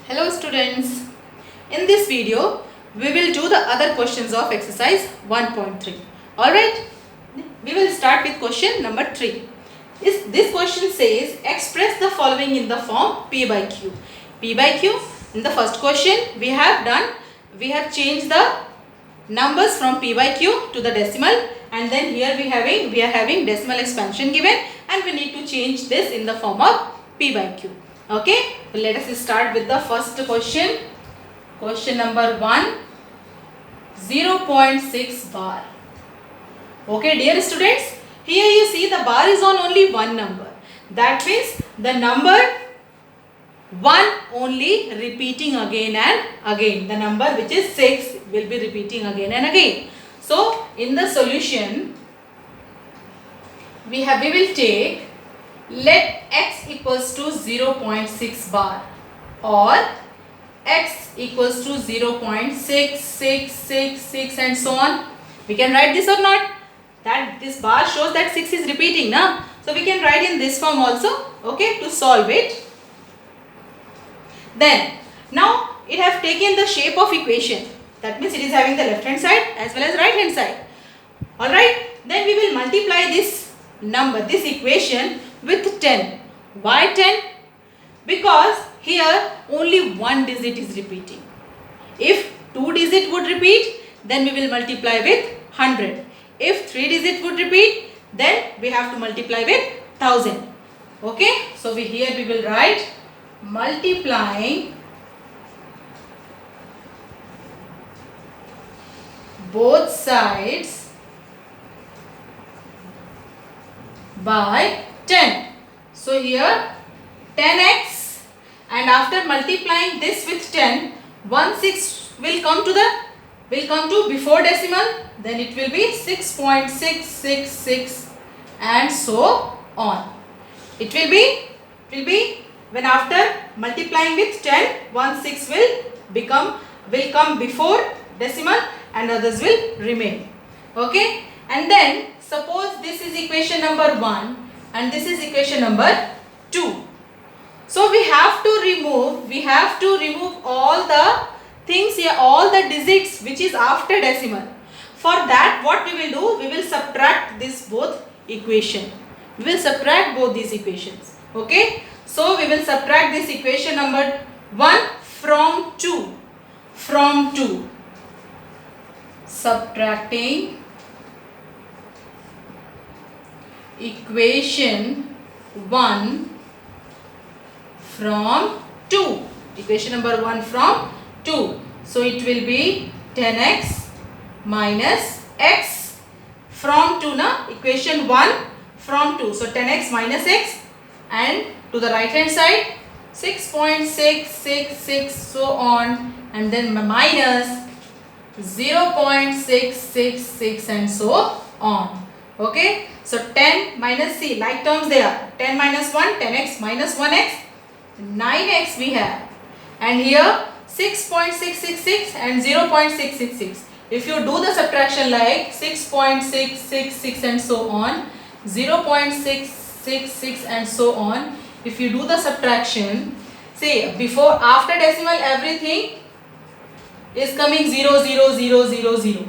Hello students, in this video we will do the other questions of exercise 1.3. Alright, we will start with question number 3. This question says express the following in the form P by Q. P by Q, in the first question we have changed the numbers from P by Q to the decimal, and then here we are having decimal expansion given, and we need to change this in the form of P by Q. Okay, so let us start with the first question. Question number 1, 0.6 bar. Okay, dear students, here you see the bar is on only one number. That means the number 1 only repeating again and again. The number which is 6 will be repeating again and again. So in the solution we will take, let x equals to 0.6 bar or x equals to 0.6666 and so on. We can write this or not? That this bar shows that 6 is repeating now. So we can write in this form also, okay, to solve it. Then now it have taken the shape of equation. That means it is having the left hand side as well as right hand side. Alright, then we will multiply this number, this equation with 10. Why 10? Because here only one digit is repeating. If 2 digit would repeat, then we will multiply with 100. If 3 digit would repeat, then we have to multiply with 1000. Okay, so here we will write multiplying both sides by 10. So here 10x, and after multiplying this with 10, 16 will come to before decimal, then it will be 6.666 and so on. It will be when after multiplying with 10, 16 will come before decimal and others will remain. Okay, and then suppose this is equation number 1 and this is equation number 2. So we have to remove all the things here, all the digits which is after decimal. For that what we will do, we will subtract this both equation. We will subtract both these equations. Okay, so we will subtract this equation number 1 from 2. Subtracting equation 1 from 2. Equation number 1 from 2. So it will be 10x minus x from 2 na, equation 1 from 2. So 10x minus x, and to the right hand side 6.666 so on, and then minus 0.666 and so on. Okay, so 10 minus c, like terms they are, 10 minus 1, 10x minus 1x, 9x we have, and here 6.666 and 0.666. If you do the subtraction like 6.666 and so on, 0.666 and so on, if you do the subtraction, see after decimal everything is coming 0, 0, 0, 0, 0.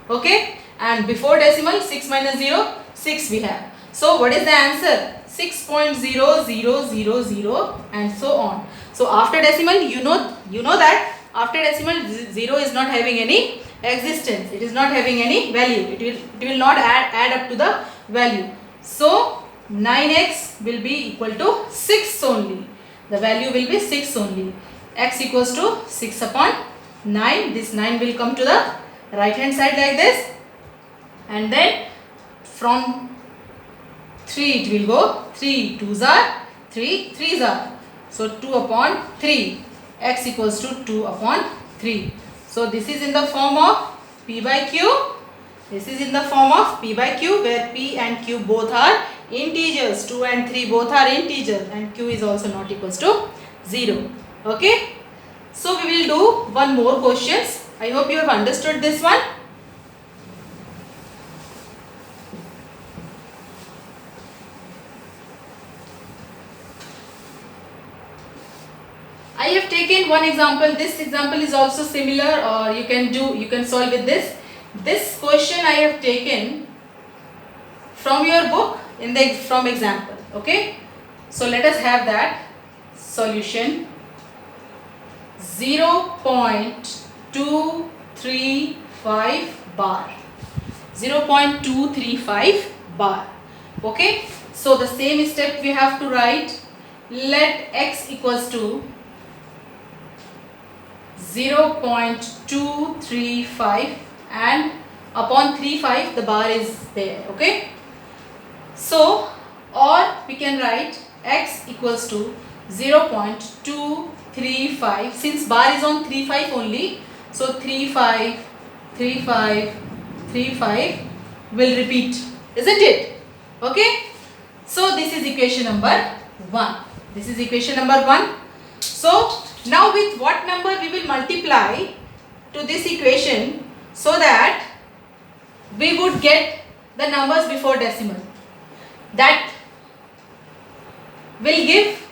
Okay, and before decimal 6 minus 0, 6 we have. So what is the answer? 6.0000 and so on. So after decimal, you know that after decimal 0 is not having any existence. It is not having any value. It will not add up to the value. So 9x will be equal to 6 only. The value will be 6 only. X equals to 6 upon 9. This 9 will come to the right hand side like this, and then from 3 it will go, 3 2s are 3 3s are, so 2 upon 3, x equals to 2 upon 3. So this is in the form of P by Q. This is in the form of P by Q, where P and Q both are integers. 2 and 3 both are integers, and Q is also not equals to 0. Okay, so we will do one more questions. I hope you have understood this one. I have taken one example. This example is also similar, or you can solve with this. This question I have taken from your book from example. Okay, so let us have that solution. 0.235 bar. 0.235 bar. Okay, so the same step we have to write. Let x equals to 0.235 and upon 35 the bar is there. Okay, so or we can write x equals to 0.235. Since bar is on 35 only, so 35 35 35 will repeat, isn't it? Okay, so this is equation number 1. This is equation number 1. So now with what number we will multiply to this equation so that we would get the numbers before decimal? That will give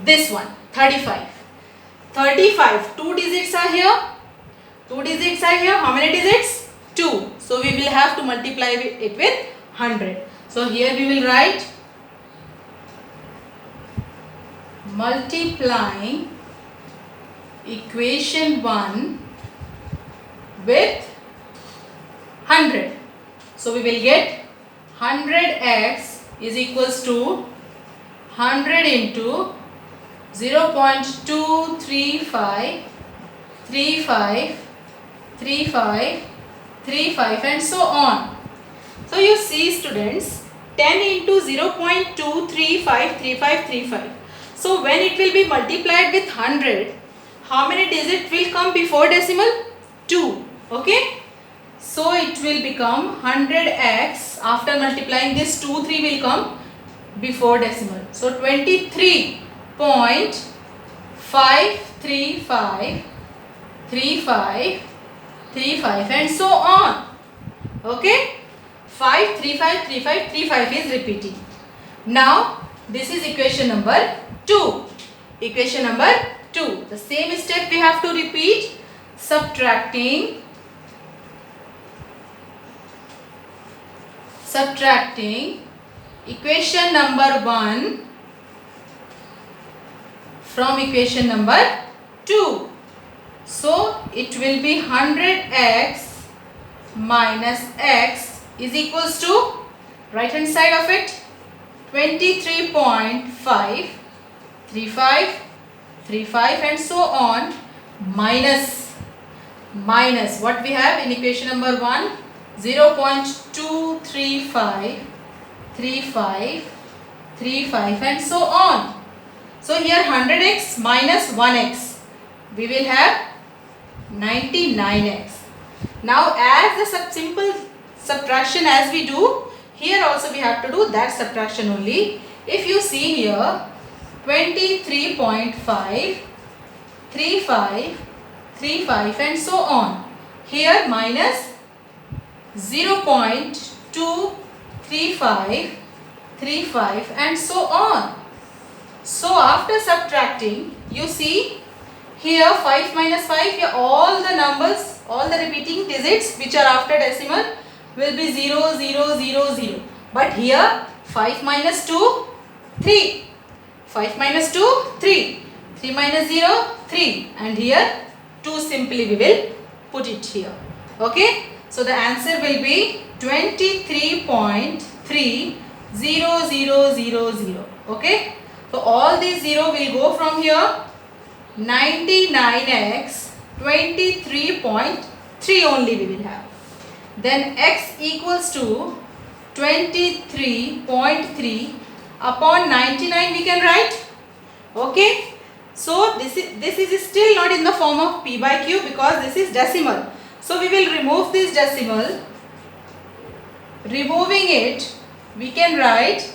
this one, 35. 35, 2 digits are here. 2 digits are here. How many digits? 2. So we will have to multiply it with 100. So here we will write multiplying equation 1 with 100. So we will get 100x is equals to 100 into 0.235 35 35 35 and so on. So you see students, 10 into 0.235 35 35. So when it will be multiplied with 100, how many digits will come before decimal? 2. Okay, so it will become 100x. After multiplying this, 2 3 will come before decimal. So 23.535 35 35 and so on. Okay, 5 35 35 35 is repeating. Now this is equation number 2. Equation number 2. The same step we have to repeat. Subtracting equation number 1 from equation number 2. So it will be 100x minus x is equals to, right hand side of it, 23.5 35 35 and so on, minus what we have in equation number 1, 0.235 35 35 and so on. So here 100x minus 1x, we will have 99x. Now as the simple subtraction as we do, here also we have to do that subtraction only. If you see here, 23.5 35 35 and so on. Here minus 0.235 35 and so on. So after subtracting, you see here 5 minus 5, here all the numbers, all the repeating digits which are after decimal will be 0 0 0 0. But here 5 minus 2 3, 5 minus 2 3, 3 minus 0 3, and here 2 simply we will put it here. Okay, so the answer will be 23.30000. Okay, so all these 0 will go from here. 99x 23.3 only we will have. Then x equals to 23.3 upon 99 we can write. Okay, so this is still not in the form of p by q because this is decimal. So we will remove this decimal. Removing it, we can write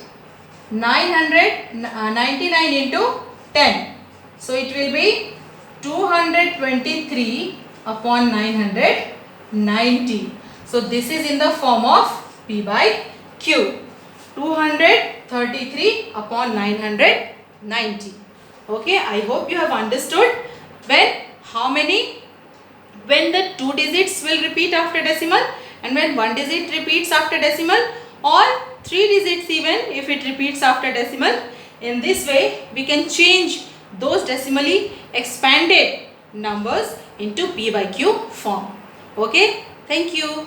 999 into 10. So it will be 223 upon 990. So this is in the form of p by q. 233 upon 990. Okay, I hope you have understood when the 2 digits will repeat after decimal and when 1 digit repeats after decimal, or 3 digits even if it repeats after decimal. In this way we can change those decimally expanded numbers into P by Q form. Okay, thank you.